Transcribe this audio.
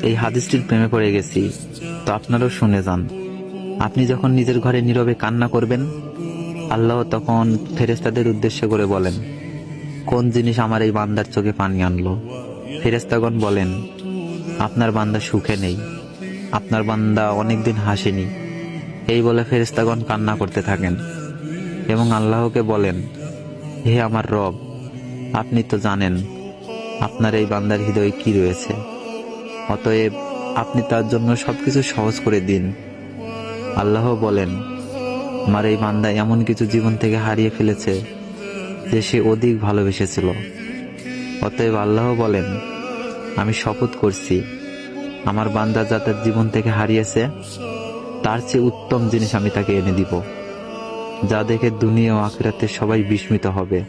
এই হাদিসটির প্রেমে পড়ে গেছি, তো আপনারাও শুনে যান। আপনি যখন নিজের ঘরে নীরবে কান্না করবেন, আল্লাহ তখন ফেরেশতাদের উদ্দেশ্য করে বলেন, কোন জিনিস আমার এই বান্দার চোখে পানি আনলো? ফেরেশতাগণ বলেন, আপনার বান্দা সুখে নেই, আপনার বান্দা অনেকদিন হাসেনি। এই বলে ফেরেশতাগণ কান্না করতে থাকেন এবং আল্লাহকে বলেন, হে আমার রব, আপনি তো জানেন আপনার এই বান্দার হৃদয়ে কি রয়েছে, অতএব আপনি তার জন্য সবকিছু সহজ করে দিন। আল্লাহ বলেন, আমার এই বান্দা এমন কিছু জীবন থেকে হারিয়ে ফেলেছে যে সে অধিক ভালোবেসেছিল। অতএব আল্লাহ বলেন, আমি শপথ করছি, আমার বান্দা যা তার জীবন থেকে হারিয়েছে তার চেয়ে উত্তম জিনিস আমি তাকে এনে দিব, যা দেখে দুনিয়া ও আখিরাতে সবাই বিস্মিত হবে।